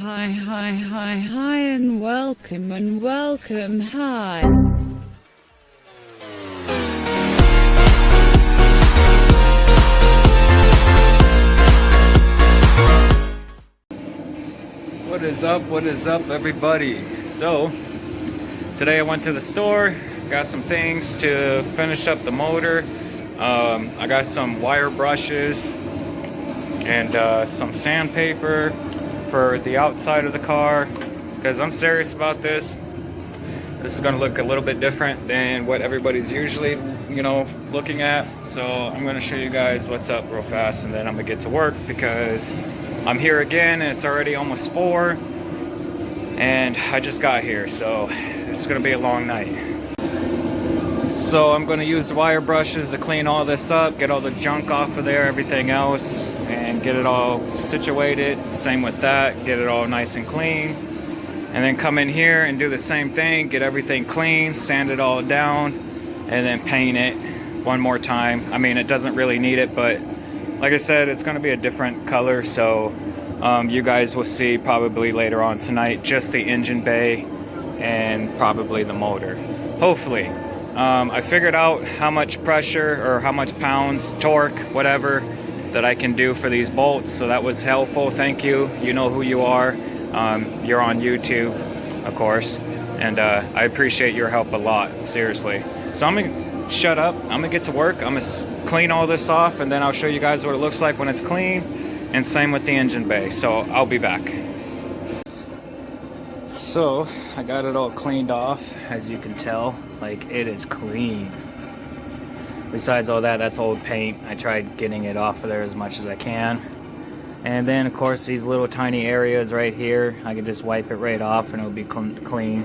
hi, and welcome, hi. What is up, everybody? So, today I went to the store, got some things to finish up the motor. I got some wire brushes and some sandpaper for the outside of the car, because I'm serious about this. This is going to look a little bit different than what everybody's usually, looking at. So I'm going to show you guys what's up real fast, and then I'm going to get to work because I'm here again and it's already almost 4 and I just got here, so it's going to be a long night. So I'm going to use the wire brushes to clean all this up, get all the junk off of there, everything else, and get it all situated. Same with that, get it all nice and clean. And then come in here and do the same thing, get everything clean, sand it all down, and then paint it one more time. I mean, it doesn't really need it, but like I said, it's going to be a different color, so you guys will see probably later on tonight just the engine bay and probably the motor, hopefully. I figured out how much pressure or how much pounds, torque, whatever, that I can do for these bolts, so that was helpful. Thank you. You know who you are. You're on YouTube, of course, and I appreciate your help a lot, seriously. So I'm gonna shut up, I'm gonna get to work, I'm gonna clean all this off, and then I'll show you guys what it looks like when it's clean, and same with the engine bay. So I'll be back. So I got it all cleaned off, as you can tell, like it is clean. Besides all that, that's old paint. I tried getting it off of there as much as I can. And then of course these little tiny areas right here, I can just wipe it right off and it'll be clean.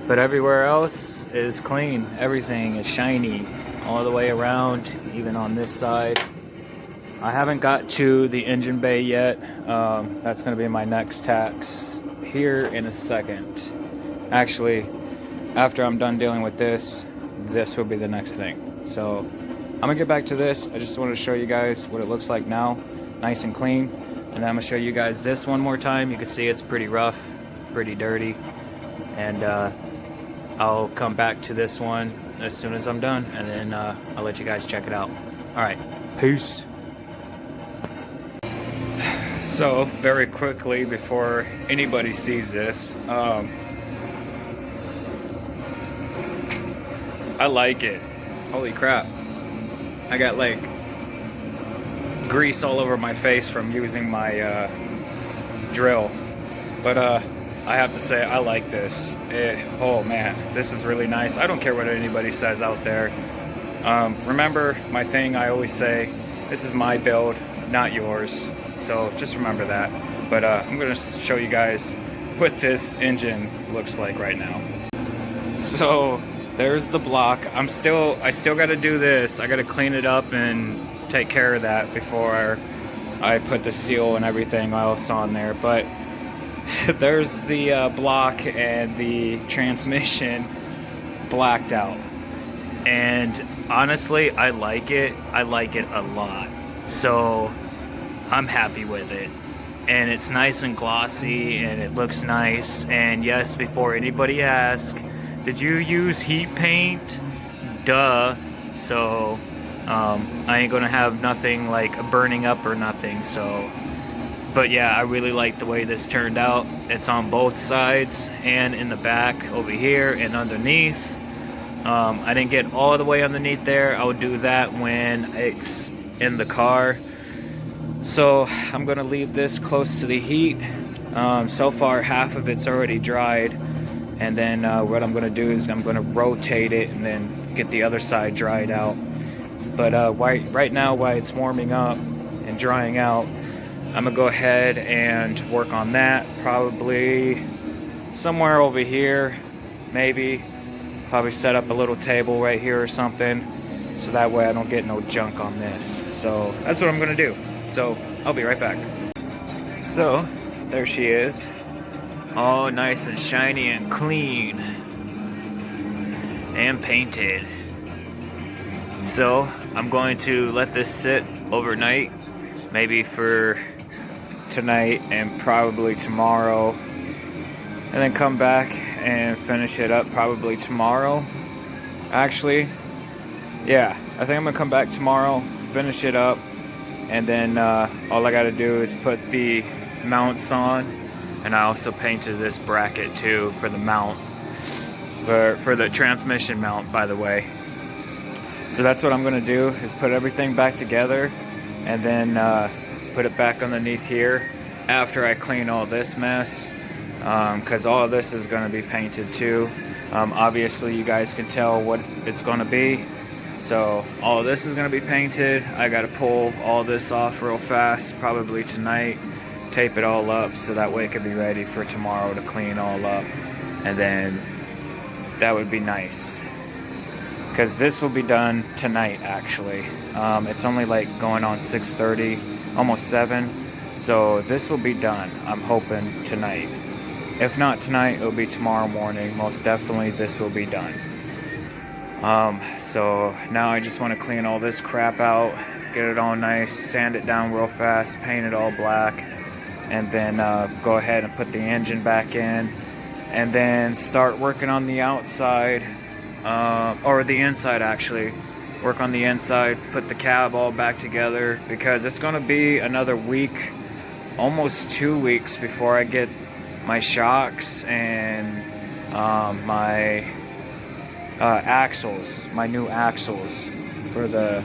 But everywhere else is clean. Everything is shiny all the way around, even on this side. I haven't got to the engine bay yet. That's going to be my next task here in a second. Actually, after I'm done dealing with this will be the next thing. So I'm going to get back to this. I just wanted to show you guys what it looks like now, nice and clean. And then I'm going to show you guys this one more time. You can see it's pretty rough, pretty dirty. And I'll come back to this one as soon as I'm done, and then I'll let you guys check it out. Alright, peace. So, very quickly, before anybody sees this, I like it. Holy crap. I got like grease all over my face from using my drill. But I have to say, I like this. Oh man, this is really nice. I don't care what anybody says out there. Remember my thing I always say, this is my build, not yours. So just remember that. But I'm gonna show you guys what this engine looks like right now. So there's the block. I still gotta do this. I gotta clean it up and take care of that before I put the seal and everything else on there. But there's the block and the transmission blacked out, and honestly I like it a lot, so I'm happy with it. And it's nice and glossy and it looks nice. And yes, before anybody asks, did you use heat paint? Duh. So I ain't gonna have nothing like burning up or nothing. So but yeah, I really like the way this turned out. It's on both sides and in the back over here and underneath. I didn't get all the way underneath there. I'll do that when it's in the car. So I'm gonna leave this close to the heat. So far half of it's already dried, and then what I'm gonna do is I'm gonna rotate it and then get the other side dried out. But right now, while it's warming up and drying out, I'm gonna go ahead and work on that, probably somewhere over here, maybe. Probably set up a little table right here or something, so that way I don't get no junk on this. So that's what I'm gonna do. So I'll be right back. So there she is, all nice and shiny and clean and painted. So I'm going to let this sit overnight, maybe for tonight and probably tomorrow, and then come back and finish it up probably tomorrow. Actually, yeah, I think I'm gonna come back tomorrow, finish it up, and then all I gotta do is put the mounts on. And I also painted this bracket too for the mount, for the transmission mount, by the way. So that's what I'm gonna do, is put everything back together and then put it back underneath here after I clean all this mess, because all of this is gonna be painted too. Obviously you guys can tell what it's gonna be. So all of this is gonna be painted. I gotta pull all this off real fast, probably tonight, tape it all up so that way it can be ready for tomorrow to clean all up. And then that would be nice, because this will be done tonight actually. It's only like going on 6:30, almost 7, so this will be done, I'm hoping, tonight. If not tonight, it'll be tomorrow morning. Most definitely this will be done. So now I just want to clean all this crap out, get it all nice, sand it down real fast, paint it all black, and then go ahead and put the engine back in, and then start working on the outside, or the inside actually. Work on the inside, put the cab all back together, because it's going to be another week, almost 2 weeks before I get my shocks and my axles, my new axles. For the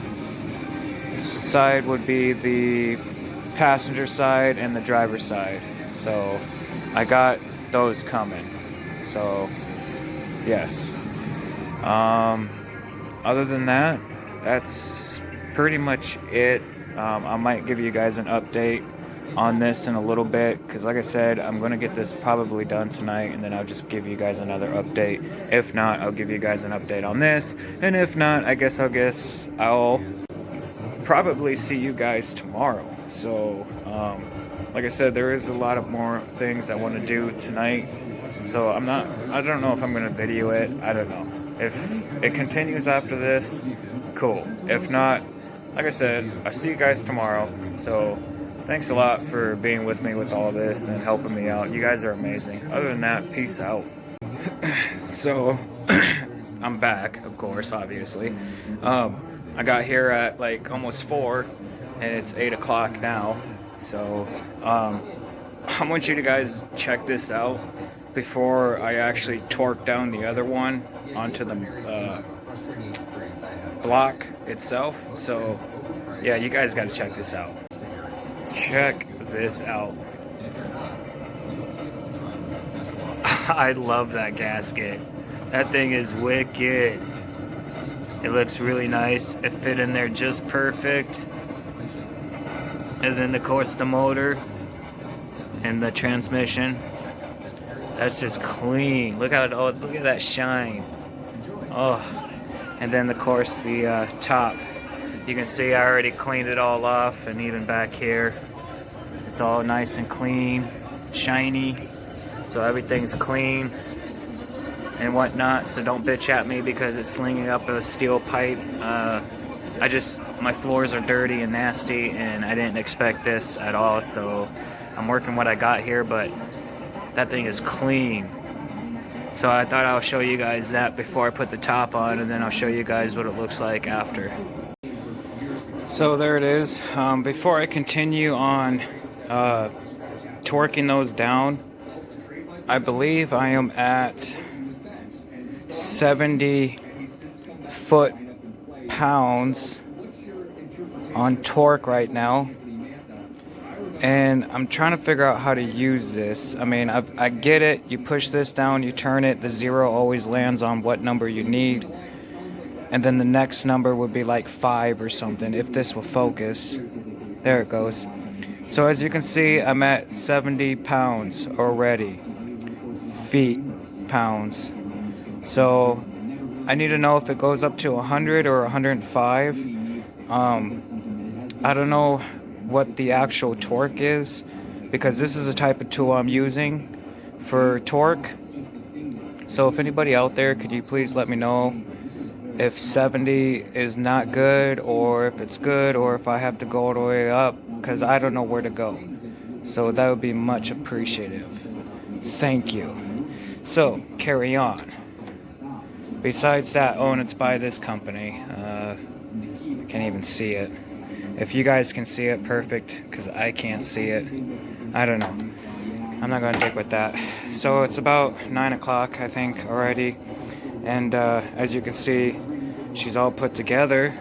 side would be the passenger side and the driver's side, so I got those coming. So yes, other than that, that's pretty much it. I might give you guys an update on this in a little bit, because like I said, I'm gonna get this probably done tonight, and then I'll just give you guys another update. If not, I'll give you guys an update on this, and if not, I guess I'll probably see you guys tomorrow. So like I said, there is a lot of more things I want to do tonight, so I don't know if I'm gonna video it. I don't know if it continues after this. Cool. If not, like I said, I'll see you guys tomorrow. So thanks a lot for being with me with all of this and helping me out. You guys are amazing. Other than that, peace out. So I'm back, of course, obviously. I got here at like almost 4, and it's 8 o'clock now. So I want you to guys check this out before I actually torque down the other one onto the block itself. So yeah, you guys got to check this out. Check this out. I love that gasket. That thing is wicked. It looks really nice. It fit in there just perfect. And then of course the motor and the transmission. That's just clean. Look at that shine. Oh, and then of course the top. You can see I already cleaned it all off, and even back here, it's all nice and clean, shiny. So everything's clean and whatnot. So don't bitch at me because it's slinging up a steel pipe. My floors are dirty and nasty, and I didn't expect this at all. So I'm working what I got here, but that thing is clean. So I thought I'll show you guys that before I put the top on, and then I'll show you guys what it looks like after. So there it is. Before I continue on torquing those down, I believe I am at 70 foot-pounds on torque right now, and I'm trying to figure out how to use this. I mean, I get it. You push this down, you turn it, the 0 always lands on what number you need. And then the next number would be like 5 or something, if this will focus. There it goes. So as you can see, I'm at 70 pounds already. Pounds. So I need to know if it goes up to 100 or 105. I don't know what the actual torque is, because this is the type of tool I'm using for torque. So if anybody out there, could you please let me know if 70 is not good, or if it's good, or if I have to go all the way up, because I don't know where to go. So that would be much appreciative. Thank you. So, carry on. Besides that, oh, and it's by this company. I can't even see it. If you guys can see it, perfect, because I can't see it. I don't know. I'm not going to take with that. So it's about 9 o'clock, I think, already. And as you can see, she's all put together.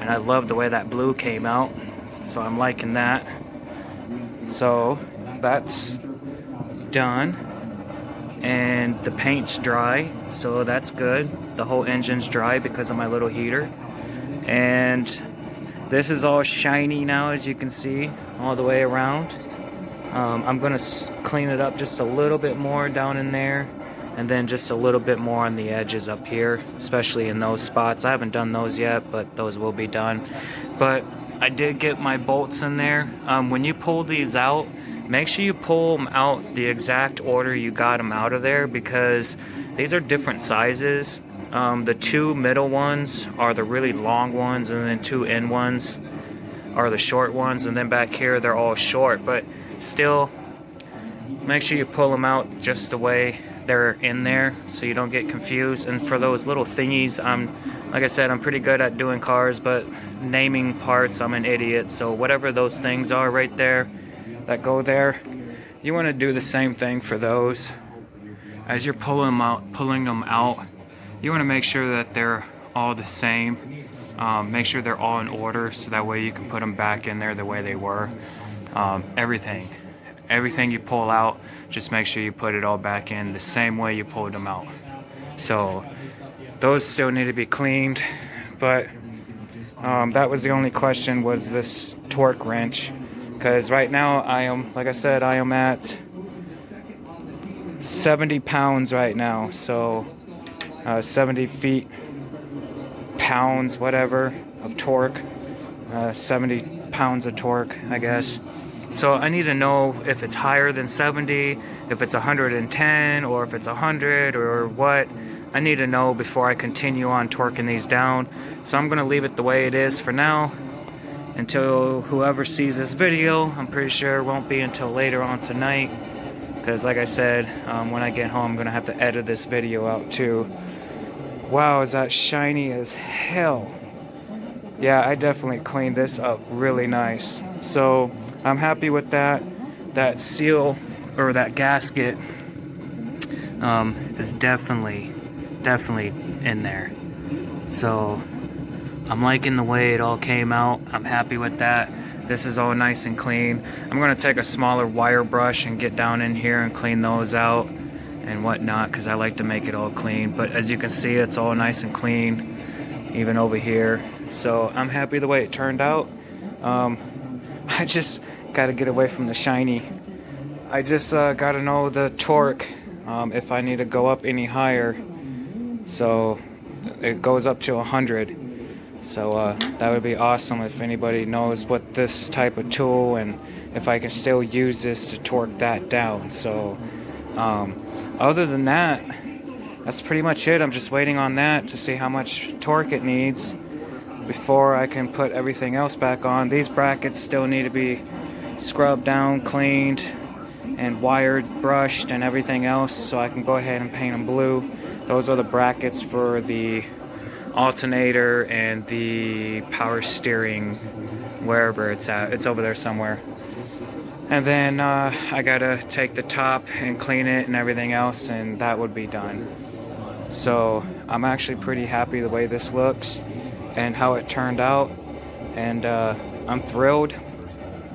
And I love the way that blue came out. So I'm liking that. So that's done. And the paint's dry, so that's good. The whole engine's dry because of my little heater. And this is all shiny now, as you can see, all the way around. I'm gonna clean it up just a little bit more down in there, and then just a little bit more on the edges up here, especially in those spots. I haven't done those yet, but those will be done. But I did get my bolts in there. When you pull these out, make sure you pull them out the exact order you got them out of there, because these are different sizes. The two middle ones are the really long ones, and then two end ones are the short ones, and then back here they're all short. But still, make sure you pull them out just the way they're in there so you don't get confused. And for those little thingies, like I said, I'm pretty good at doing cars, but naming parts, I'm an idiot. So whatever those things are right there that go there, you want to do the same thing for those. As you're pulling them out, you want to make sure that they're all the same. Make sure they're all in order, so that way you can put them back in there the way they were. Everything you pull out, just make sure you put it all back in the same way you pulled them out. So those still need to be cleaned, but that was the only question, was this torque wrench. Because right now I am, like I said, I am at 70 pounds right now. So 70 feet, pounds, whatever, of torque. 70 pounds of torque, I guess. So I need to know if it's higher than 70, if it's 110, or if it's 100, or what. I need to know before I continue on torquing these down. So I'm going to leave it the way it is for now, until whoever sees this video. I'm pretty sure it won't be until later on tonight, because like I said, when I get home I'm gonna have to edit this video out too. Wow, is that shiny as hell. Yeah, I definitely cleaned this up really nice. So I'm happy with that. That seal, or that gasket, is definitely in there. So I'm liking the way it all came out. I'm happy with that. This is all nice and clean. I'm gonna take a smaller wire brush and get down in here and clean those out and whatnot, because I like to make it all clean. But as you can see, it's all nice and clean, even over here. So I'm happy the way it turned out. I just gotta get away from the shiny. I just gotta know the torque, if I need to go up any higher. So it goes up to 100. So that would be awesome if anybody knows what this type of tool, and if I can still use this to torque that down. So other than that, that's pretty much it. I'm just waiting on that to see how much torque it needs before I can put everything else back on. These brackets still need to be scrubbed down, cleaned, and wired, brushed, and everything else, so I can go ahead and paint them blue. Those are the brackets for the alternator and the power steering, wherever it's at. It's over there somewhere. And then I gotta take the top and clean it and everything else, and that would be done. So I'm actually pretty happy the way this looks and how it turned out, and I'm thrilled.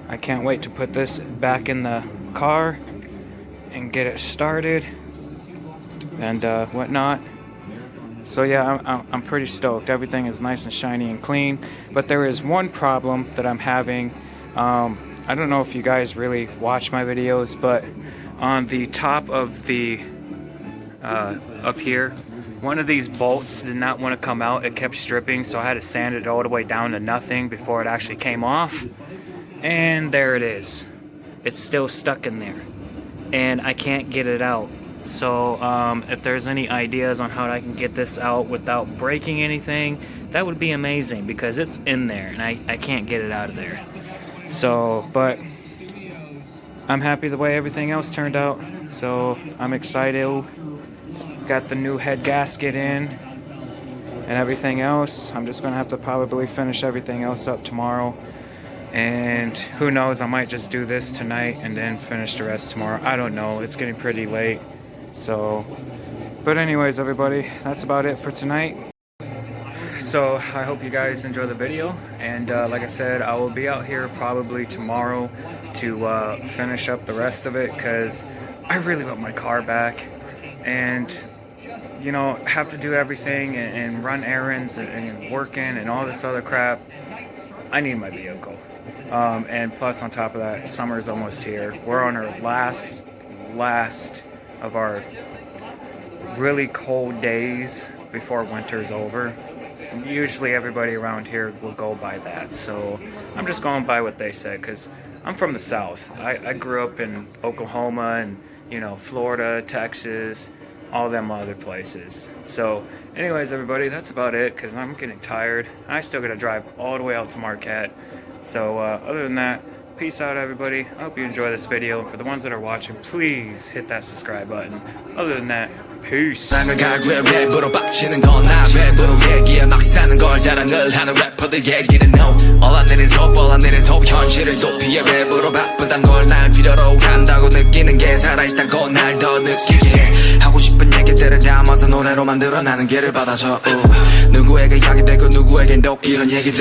I can't wait to put this back in the car and get it started and whatnot. So yeah, I'm pretty stoked. Everything is nice and shiny and clean, but there is one problem that I'm having. I don't know if you guys really watch my videos, but on the top of the up here, one of these bolts did not want to come out. It kept stripping, so I had to sand it all the way down to nothing before it actually came off. And there it is. It's still stuck in there, and I can't get it out. So if there's any ideas on how I can get this out without breaking anything, that would be amazing, because it's in there and I can't get it out of there. So, but I'm happy the way everything else turned out. So I'm excited. Got the new head gasket in and everything else. I'm just gonna have to probably finish everything else up tomorrow. And who knows, I might just do this tonight and then finish the rest tomorrow. I don't know, it's getting pretty late. So, but anyways, everybody, that's about it for tonight. So I hope you guys enjoy the video, and like I said, I will be out here probably tomorrow to finish up the rest of it, because I really want my car back, and you know, have to do everything and run errands and working and all this other crap. I need my vehicle, and plus on top of that, summer's almost here. We're on our last of our really cold days before winter's over. Usually everybody around here will go by that, so I'm just going by what they said, because I'm from the South. I grew up in Oklahoma and, you know, Florida, Texas, all them other places. So anyways, everybody, that's about it, because I'm getting tired. I still gotta drive all the way out to Marquette. So other than that, peace out, everybody. I hope you enjoy this video. For the ones that are watching, please hit that subscribe button. Other than that, peace. 랩으로 빡치는 건 나 랩으로 얘기해 막 사는 걸 자랑을 하는 래퍼들 얘기는 no. All I need is hope 현실을 도피해 랩으로 바쁘단 걸 날 필요로 한다고 느끼는 게 살아있다고 날 더 느끼게 해. 하고 싶은 얘기들을 담아서 노래로 만들어 나는 길을 받아서 누구에게 약이 되고 누구에겐 또 이런 얘기들